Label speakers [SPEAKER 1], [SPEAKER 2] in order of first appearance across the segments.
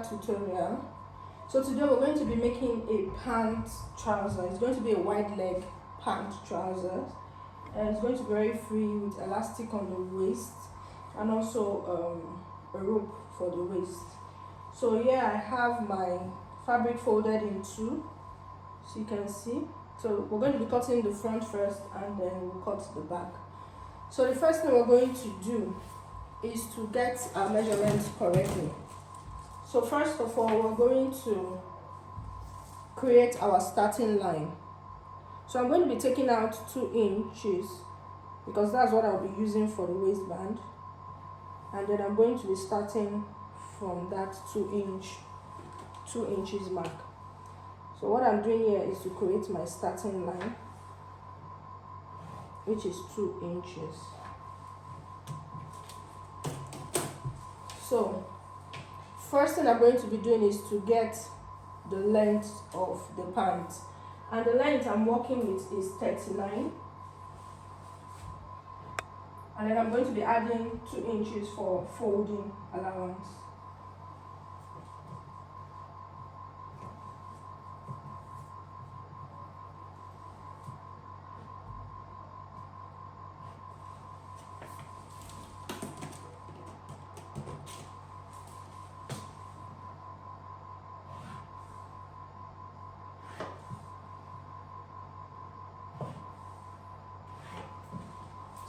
[SPEAKER 1] tutorial. So today we're going to be making a pant trouser. It's going to be a wide leg pant trouser, and it's going to be very free with elastic on the waist and also a rope for the waist. So here I have my fabric folded in two, so you can see. So we're going to be cutting the front first and then we'll cut the back. So the first thing we're going to do is to get our measurements correctly. So first of all, we're going to create our starting line. So I'm going to be taking out 2 inches because that's what I'll be using for the waistband, and then I'm going to be starting from that 2 inches mark. So what I'm doing here is to create my starting line, which is 2 inches. So first thing I'm going to be doing is to get the length of the pant, and the length I'm working with is 39, and then I'm going to be adding 2 inches for folding allowance.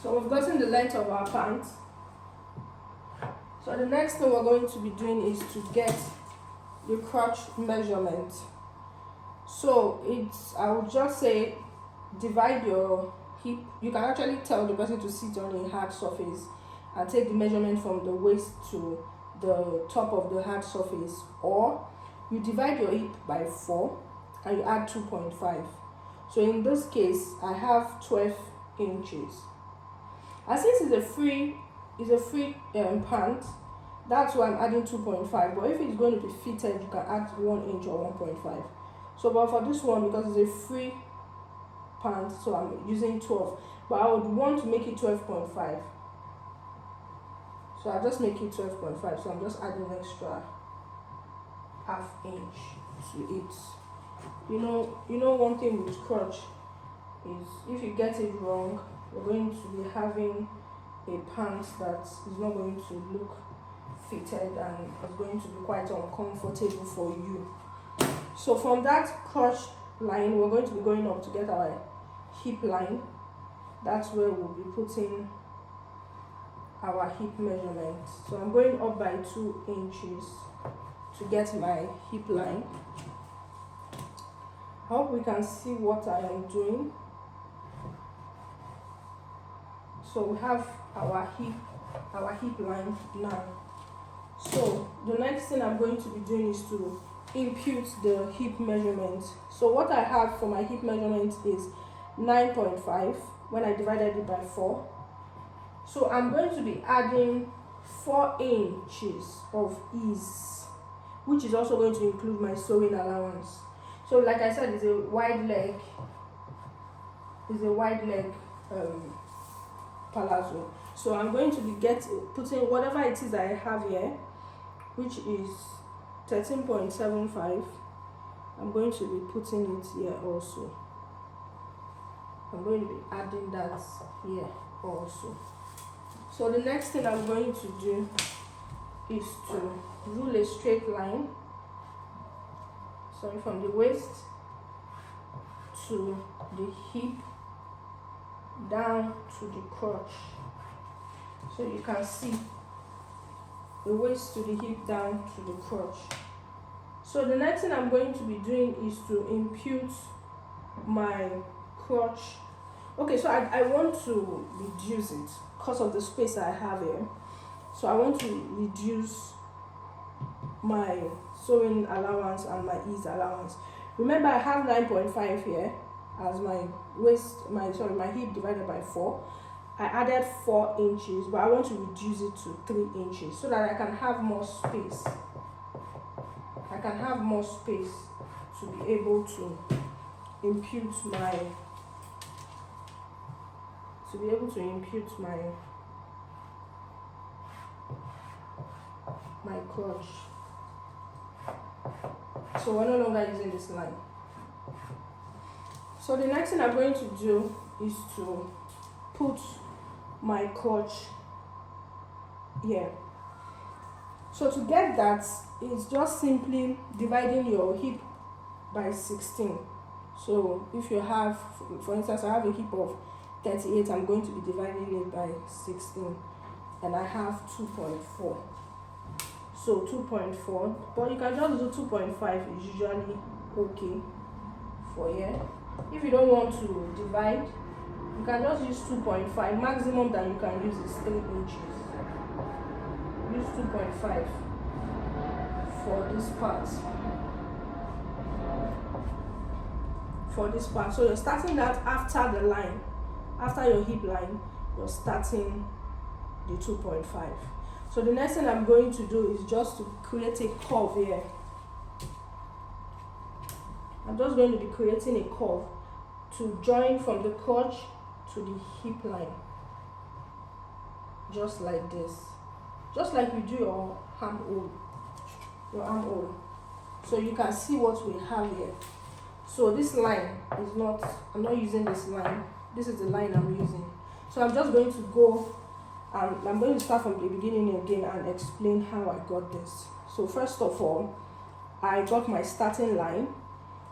[SPEAKER 1] So we've gotten the length of our pant. So the next thing we're going to be doing is to get the crotch measurement. So I would just say divide your hip. You can actually tell the person to sit on a hard surface and take the measurement from the waist to the top of the hard surface, or you divide your hip by 4 and you add 2.5. So in this case I have 12 inches. And since it's a free pant, that's why I'm adding 2.5. But if it's going to be fitted, you can add 1 inch or 1.5. So, but for this one, because it's a free pant, so I'm using 12. But I would want to make it 12.5. So I'll just make it 12.5. So I'm just adding extra half inch to it. You know one thing with crotch is if you get it wrong, we're going to be having a pant that is not going to look fitted and is going to be quite uncomfortable for you. So from that crotch line, we're going to be going up to get our hip line. That's where we'll be putting our hip measurement. So I'm going up by 2 inches to get my hip line. I hope we can see what I am doing. So we have our hip line now. So the next thing I'm going to be doing is to impute the hip measurement. So what I have for my hip measurement is 9.5 when I divided it by 4. So I'm going to be adding 4 inches of ease, which is also going to include my sewing allowance. So like I said, it's a wide leg Pallazzo. So I'm going to be putting whatever it is I have here, which is 13.75. I'm going to be putting it here also. I'm going to be adding that here also. So the next thing I'm going to do is to rule a straight line, from the waist to the hip down to the crotch. So you can see the waist to the hip down to the crotch. So the next thing I'm going to be doing is to impute my crotch. Okay, so I want to reduce it because of the space I have here. So I want to reduce my sewing allowance and my ease allowance. Remember, I have 9.5 here as my my hip divided by 4. I added 4 inches, but I want to reduce it to 3 inches so that I can have more space. I can have more space to be able to impute my crotch. So we're no longer using this line. So the next thing I'm going to do is to put my crotch here. So to get that, it's just simply dividing your hip by 16. So if you have, for instance, I have a hip of 38, I'm going to be dividing it by 16, and I have 2.4. So 2.4, but you can just do 2.5 is usually okay for here. If you don't want to divide, you can just use 2.5. Maximum that you can use is 3 inches. Use 2.5 for this part. So you're starting that after the line, after your hip line, you're starting the 2.5. So the next thing I'm going to do is just to create a curve here. I'm just going to be creating a curve to join from the crotch to the hip line. Just like this. Just like you do your armhole. So you can see what we have here. So this line is not, I'm not using this line. This is the line I'm using. So I'm just going to go, and I'm going to start from the beginning again and explain how I got this. So first of all, I got my starting line.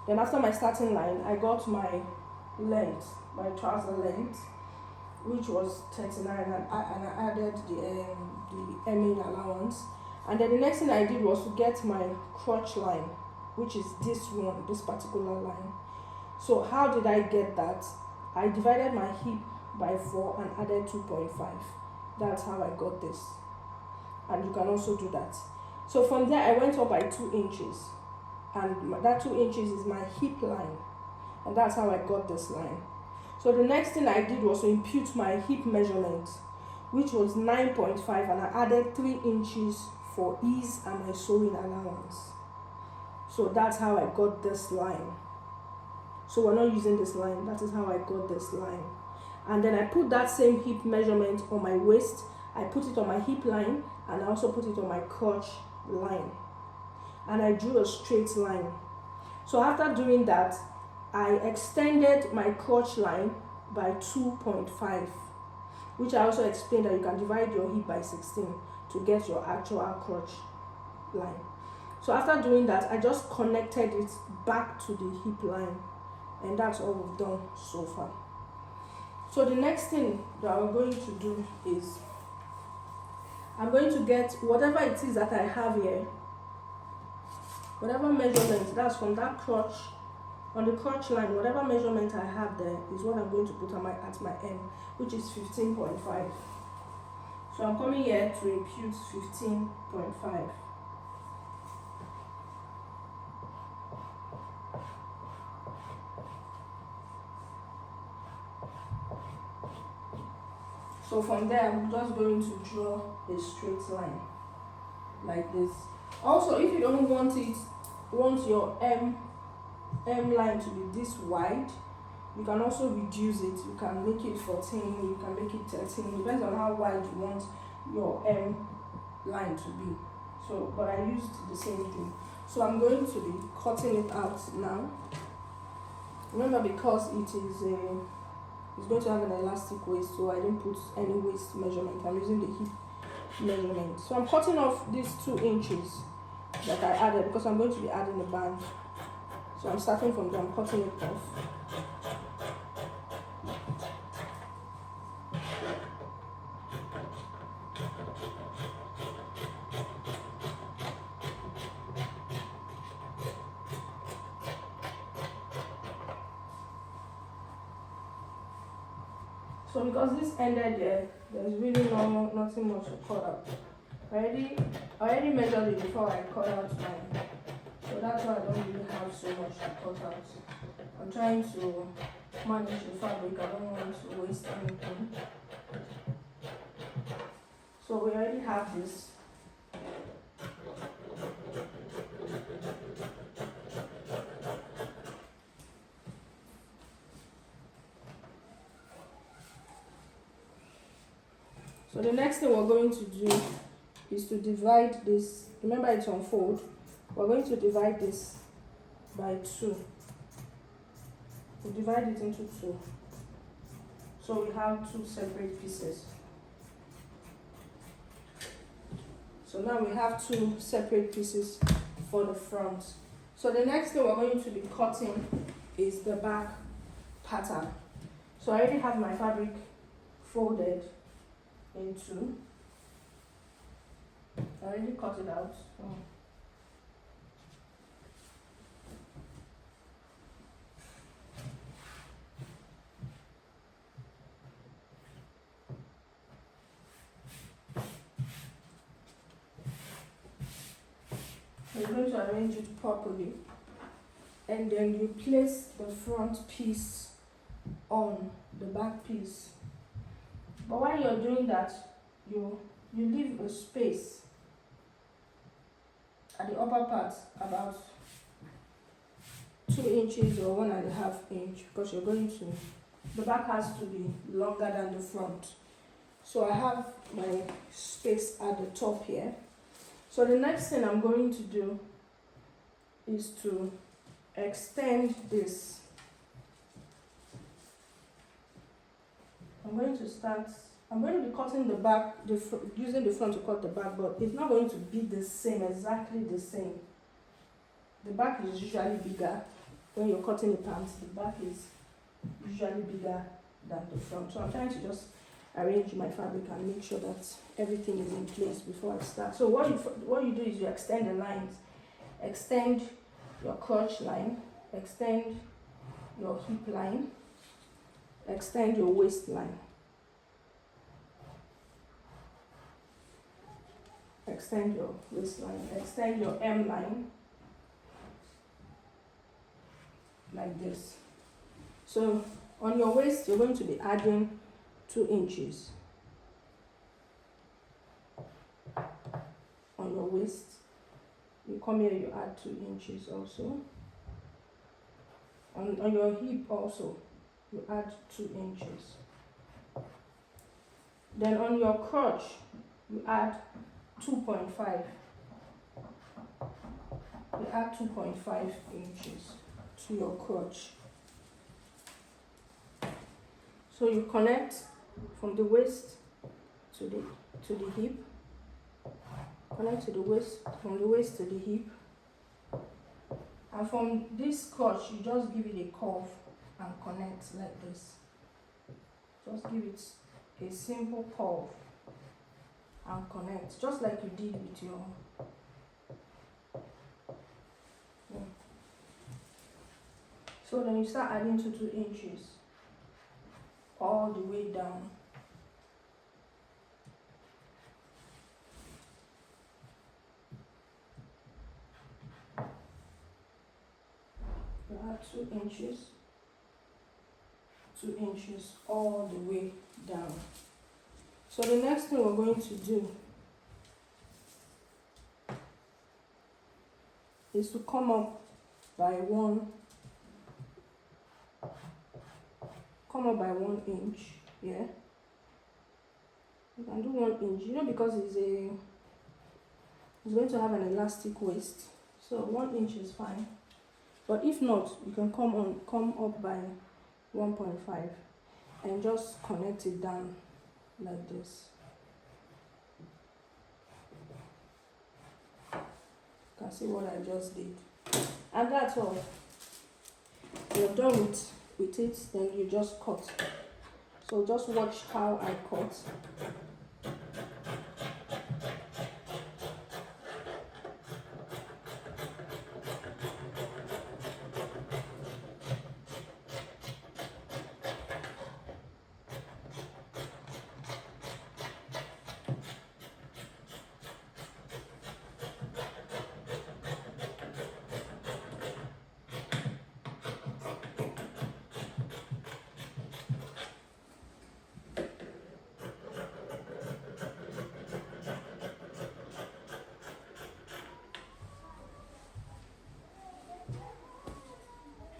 [SPEAKER 1] Then after my starting line, I got my length, my trouser length, which was 39, and I added the hemming allowance. And then the next thing I did was to get my crotch line, which is this one, this particular line. So how did I get that? I divided my hip by 4 and added 2.5. That's how I got this. And you can also do that. So from there, I went up by 2 inches. And that 2 inches is my hip line. And that's how I got this line. So the next thing I did was to impute my hip measurement, which was 9.5, and I added 3 inches for ease and my sewing allowance. So that's how I got this line. So we're not using this line. That is how I got this line. And then I put that same hip measurement on my waist. I put it on my hip line, and I also put it on my crotch line. And I drew a straight line. So after doing that, I extended my crotch line by 2.5, which I also explained that you can divide your hip by 16 to get your actual crotch line. So after doing that, I just connected it back to the hip line, and that's all we've done so far. So the next thing that we're going to do is I'm going to get whatever it is that I have here, whatever measurement, that's from that crotch, on the crotch line, whatever measurement I have there is what I'm going to put at my end, which is 15.5. So I'm coming here to impute 15.5. So from there, I'm just going to draw a straight line like this. Also, if you don't want your M line to be this wide, you can also reduce it. You can make it 14, you can make it 13. Depends on how wide you want your M line to be. So, but I used the same thing. So I'm going to be cutting it out now. Remember, because it's going to have an elastic waist, so I didn't put any waist measurement. I'm using the hip measurement. So I'm cutting off these 2 inches that I added because I'm going to be adding a band. So I'm starting from there, I'm cutting it off. So because this ended there, there's really nothing much to cut out. I already measured it before I cut out mine. So that's why I don't really have so much to cut out. I'm trying to manage the fabric, I don't want to waste anything. So we already have this. So the next thing we're going to do is to divide this. Remember, it's on fold. We're going to divide this by 2. We divide it into 2. So we have 2 separate pieces. So now we have 2 separate pieces for the front. So the next thing we're going to be cutting is the back pattern. So I already have my fabric folded in 2. I already cut it out. You're going to arrange it properly, and then you place the front piece on the back piece. But while you're doing that, you leave a space at the upper part about 2 inches or 1.5 inch, because you're going to, the back has to be longer than the front. So I have my space at the top here. So the next thing I'm going to do is to extend this. I'm going to be cutting the back, using the front to cut the back, but it's not going to be the same, exactly the same. The back is usually bigger. When you're cutting the pants, the back is usually bigger than the front. So I'm trying to just arrange my fabric and make sure that everything is in place before I start. So what you do is you extend the lines. Extend your crotch line, extend your hip line, extend your waistline, extend your waistline, extend your M line, like this. So on your waist, you're going to be adding 2 inches. On your waist, you come here, you add 2 inches also. On your hip also, you add 2 inches. Then on your crotch, you add 2.5. You add 2.5 inches to your crotch. So you connect from the waist to the hip. Connect to the waist, from the waist to the hip. And from this crotch, you just give it a curve and connect like this. Just give it a simple curve and connect, just like you did with your So then you start adding to 2 inches all the way down. You add 2 inches, 2 inches all the way down. So the next thing we're going to do is to come up by 1 inch. Yeah, you can do 1 inch, because it's going to have an elastic waist, so 1 inch is fine. But if not, you can come up by 1.5 and just connect it down like this. You can see what I just did, and that's all. You're done with it, then you just cut. So just watch how I cut.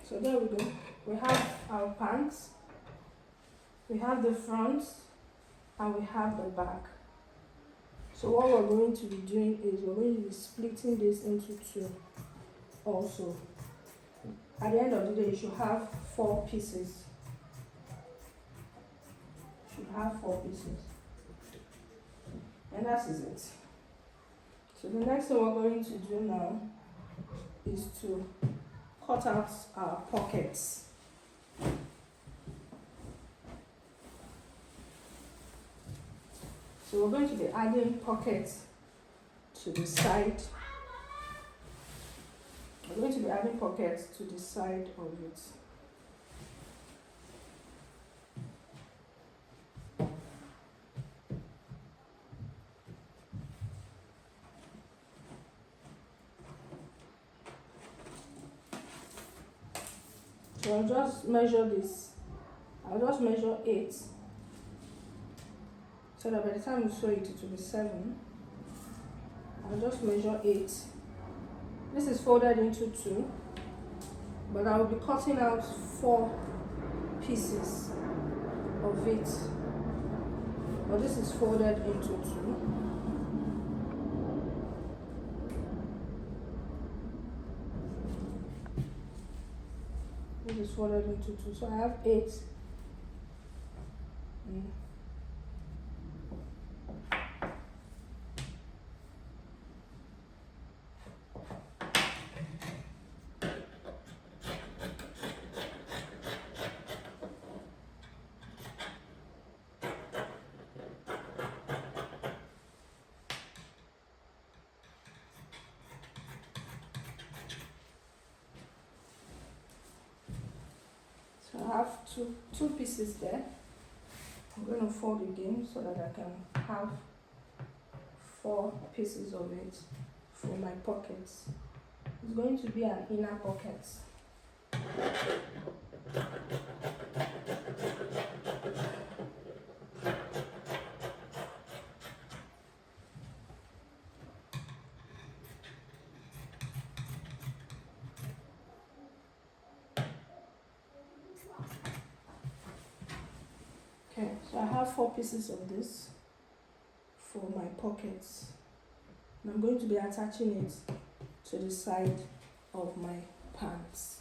[SPEAKER 1] So there we go. We have our pants, we have the front, and we have the back. So what we're going to be doing is we're going to be splitting this into two also. At the end of the day, you should have 4 pieces. You should have 4 pieces. And that is it. So the next thing we're going to do now is to cut out our pockets. So we're going to be adding pockets to the side. We're going to be adding pockets to the side of it. So I'll just measure this. I'll just measure 8. So that by the time you sew it, it will be 7. I'll just measure 8. This is folded into 2, but I will be cutting out 4 pieces of it. But this is folded into 2. This is folded into 2. So I have 8. So I have two pieces there. I'm going to fold again so that I can have 4 pieces of it for my pockets. It's going to be an inner pocket. Okay, so I have 4 pieces of this for my pockets. And I'm going to be attaching it to the side of my pants.